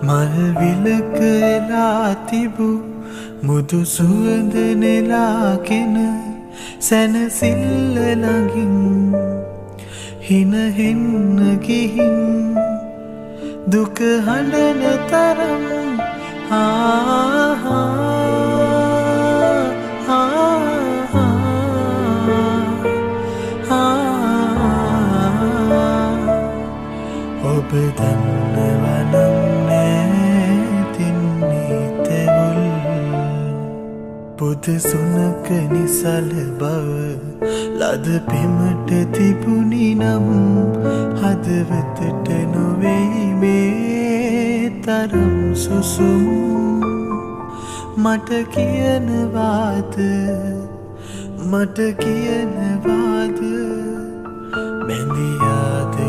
මල් විලක එලා තිබු මුදු සුවඳ නෙලාගෙන සැනසිල්ල ළඟින් හින හෙන්න ගිහින් දුක හඬන තරම් ඔබ දන්නවනම් නෑතින්නේ තෙවුල් බුදු සුනක නිසල බව ලද පෙමට තිබුණි නම් හදවතට නොවෙයි මේ තරම් සුසුම් මට කියනවාද බැඳියාද